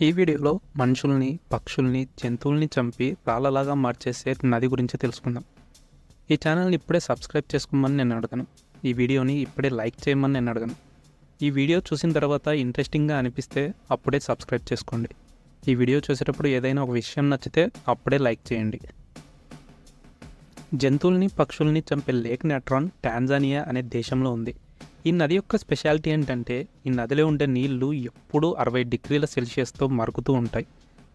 ఈ వీడియోలో మనుషుల్ని, పక్షుల్ని, జంతువుల్ని చంపి రాళ్ళలాగా మార్చేసే నది గురించి తెలుసుకుందాం. ఈ ఛానల్ని ఇప్పుడే సబ్స్క్రైబ్ చేసుకోమని నేను అడగను. ఈ వీడియోని ఇప్పుడే లైక్ చేయమని నేను అడగను. ఈ వీడియో చూసిన తర్వాత ఇంట్రెస్టింగ్గా అనిపిస్తే అప్పుడే సబ్స్క్రైబ్ చేసుకోండి. ఈ వీడియో చూసేటప్పుడు ఏదైనా ఒక విషయం నచ్చితే అప్పుడే లైక్ చేయండి. జంతువుల్ని, పక్షుల్ని చంపే లేక్ నెట్రాన్ టాంజానియా అనే దేశంలో ఉంది. ఈ నది యొక్క స్పెషాలిటీ ఏంటంటే ఈ నదిలో ఉండే నీళ్లు ఎప్పుడూ 60 డిగ్రీల సెల్సియస్తో మరుగుతూ ఉంటాయి.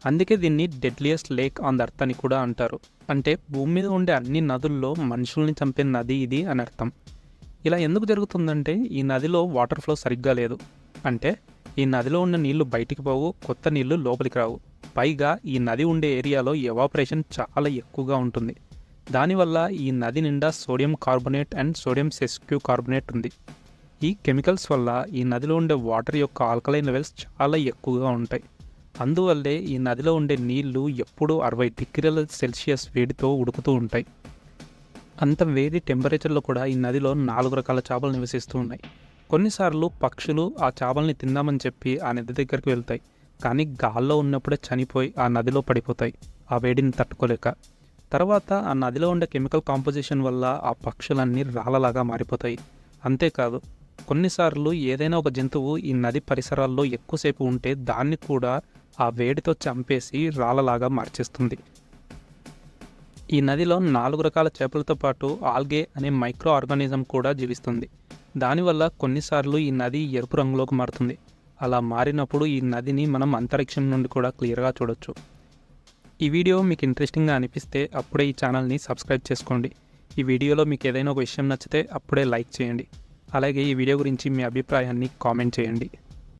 అందుకే దీన్ని deadliest lake on the earth అని కూడా అంటారు. అంటే భూమి మీద ఉండే అన్ని నదుల్లో మనుషుల్ని చంపే నది ఇది అని అర్థం. ఇలా ఎందుకు జరుగుతుందంటే ఈ నదిలో వాటర్ ఫ్లో సరిగ్గా లేదు. అంటే ఈ నదిలో ఉన్న నీళ్లు బయటికి పోవు, కొత్త నీళ్లు లోపలికి రావు. పైగా ఈ నది ఉండే ఏరియాలో ఎవాపరేషన్ చాలా ఎక్కువగా ఉంటుంది. దానివల్ల ఈ నది నిండా sodium carbonate and sodium sesquicarbonate ఉంది. ఈ కెమికల్స్ వల్ల ఈ నదిలో ఉండే వాటర్ యొక్క ఆల్కలైన్ లెవెల్స్ చాలా ఎక్కువగా ఉంటాయి. అందువల్లే ఈ నదిలో ఉండే నీళ్లు ఎప్పుడూ 60 డిగ్రీల సెల్సియస్ వేడితో ఉడుకుతూ ఉంటాయి. అంత వేడి టెంపరేచర్లో కూడా ఈ నదిలో 4 రకాల చేపలు నివసిస్తూ ఉన్నాయి. కొన్నిసార్లు పక్షులు ఆ చేపల్ని తిందామని చెప్పి ఆ నది దగ్గరికి వెళ్తాయి. కానీ గాల్లో ఉన్నప్పుడే చనిపోయి ఆ నదిలో పడిపోతాయి, ఆ వేడిని తట్టుకోలేక. తర్వాత ఆ నదిలో ఉండే కెమికల్ కాంపోజిషన్ వల్ల ఆ పక్షులన్నీ రాళ్ళలాగా మారిపోతాయి. అంతేకాదు, కొన్నిసార్లు ఏదైనా ఒక జంతువు ఈ నది పరిసరాల్లో ఎక్కువసేపు ఉంటే దాన్ని కూడా ఆ వేడితో చంపేసి రాళ్ళలాగా మార్చేస్తుంది. ఈ నదిలో 4 రకాల చేపలతో పాటు ఆల్గే అనే మైక్రో ఆర్గానిజం కూడా జీవిస్తుంది. దానివల్ల కొన్నిసార్లు ఈ నది ఎరుపు రంగులోకి మారుతుంది. అలా మారినప్పుడు ఈ నదిని మనం అంతరిక్షం నుండి కూడా క్లియర్గా చూడొచ్చు. ఈ వీడియో మీకు ఇంట్రెస్టింగ్గా అనిపిస్తే అప్పుడే ఈ ఛానల్ని సబ్స్క్రైబ్ చేసుకోండి. ఈ వీడియోలో మీకు ఏదైనా ఒక విషయం నచ్చితే అప్పుడే లైక్ చేయండి. అలాగే ఈ వీడియో గురించి మీ అభిప్రాయాన్ని కామెంట్ చేయండి.